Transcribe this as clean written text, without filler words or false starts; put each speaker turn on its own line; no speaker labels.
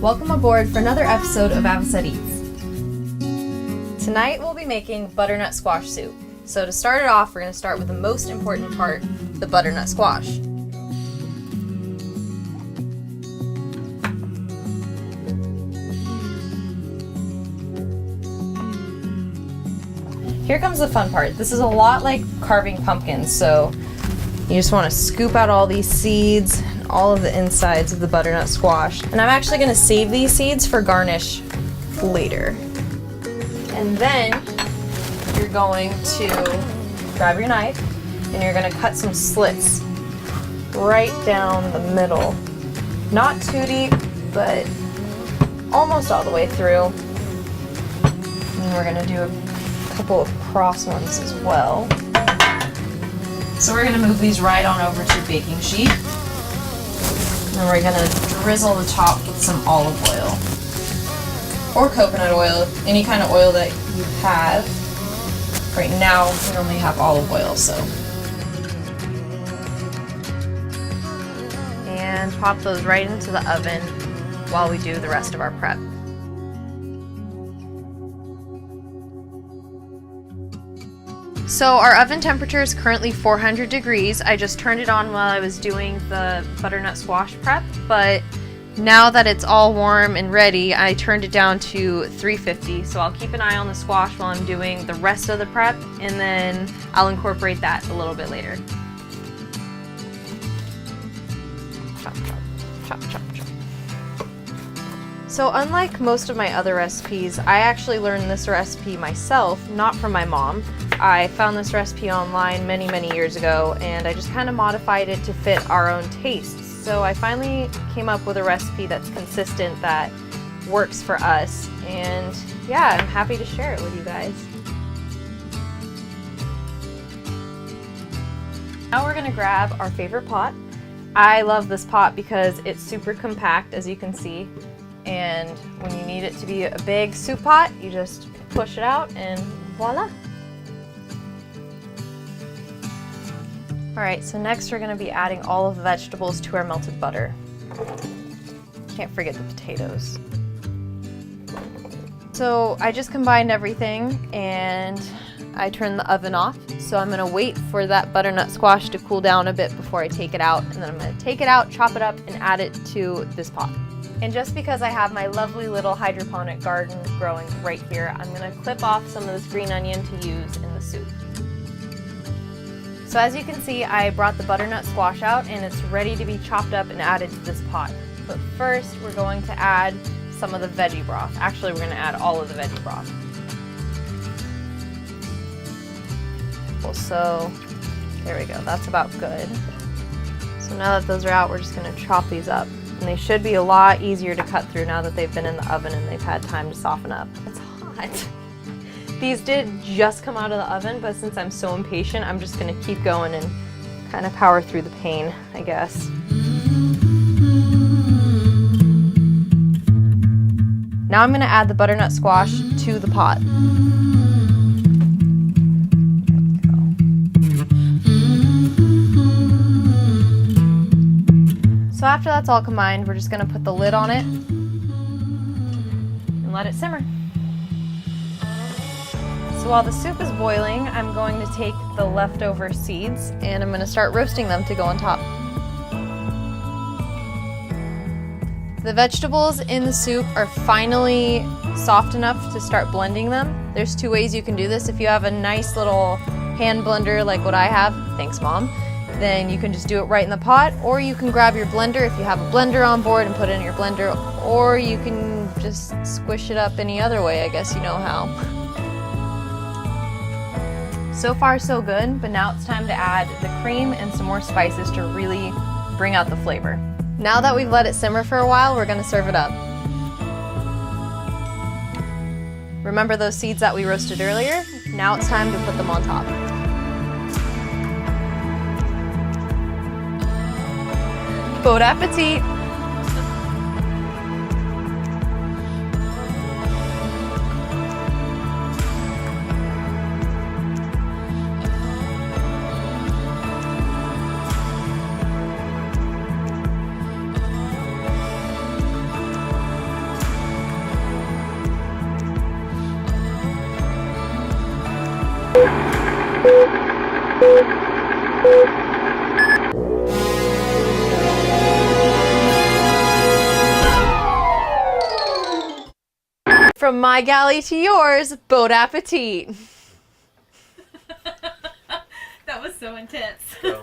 Welcome aboard for another episode of Avocet Eats. Tonight we'll be making butternut squash soup. So to start it off, we're going to start with the most important part, the butternut squash. Here comes the fun part. This is a lot like carving pumpkins, so you just want to scoop out all these seeds, all of the insides of the butternut squash. And I'm actually going to save these seeds for garnish later. And then you're going to grab your knife and you're going to cut some slits right down the middle. Not too deep, but almost all the way through. And we're going to do a couple of cross ones as well. So we're going to move these right on over to a baking sheet. And we're going to drizzle the top with some olive oil or coconut oil, any kind of oil that you have. Right now we only have olive oil, so. And pop those right into the oven while we do the rest of our prep. So our oven temperature is currently 400 degrees. I just turned it on while I was doing the butternut squash prep, but now that it's all warm and ready, I turned it down to 350. So I'll keep an eye on the squash while I'm doing the rest of the prep, and then I'll incorporate that a little bit later. Chop, chop, chop, chop, chop. So unlike most of my other recipes, I actually learned this recipe myself, not from my mom. I found this recipe online many years ago, and I just kind of modified it to fit our own tastes. So I finally came up with a recipe that's consistent, that works for us, and yeah, I'm happy to share it with you guys. Now we're gonna grab our favorite pot. I love this pot because it's super compact, as you can see, and when you need it to be a big soup pot, you just push it out and voila. Alright, so next we're going to be adding all of the vegetables to our melted butter. Can't forget the potatoes. So I just combined everything and I turned the oven off. So I'm going to wait for that butternut squash to cool down a bit before I take it out. And then I'm going to take it out, chop it up, and add it to this pot. And just because I have my lovely little hydroponic garden growing right here, I'm going to clip off some of this green onion to use in the soup. So as you can see, I brought the butternut squash out and it's ready to be chopped up and added to this pot. But first, we're going to add some of the veggie broth. Actually, we're going to add all of the veggie broth. So, there we go. That's about good. So now that those are out, we're just going to chop these up. And they should be a lot easier to cut through now that they've been in the oven and they've had time to soften up. It's hot. These did just come out of the oven, but since I'm so impatient, I'm just going to keep going and kind of power through the pain, I guess. Now I'm going to add the butternut squash to the pot. So after that's all combined, we're just going to put the lid on it and let it simmer. So while the soup is boiling, I'm going to take the leftover seeds and I'm going to start roasting them to go on top. The vegetables in the soup are finally soft enough to start blending them. There's two ways you can do this. If you have a nice little hand blender like what I have, thanks Mom, then you can just do it right in the pot, or you can grab your blender if you have a blender on board and put it in your blender, or you can just squish it up any other way, I guess you know how. So far so good, but now it's time to add the cream and some more spices to really bring out the flavor. Now that we've let it simmer for a while, we're going to serve it up. Remember those seeds that we roasted earlier? Now it's time to put them on top. Bon appetit! From my galley to yours, Bon Appetit.
That was so intense.
So.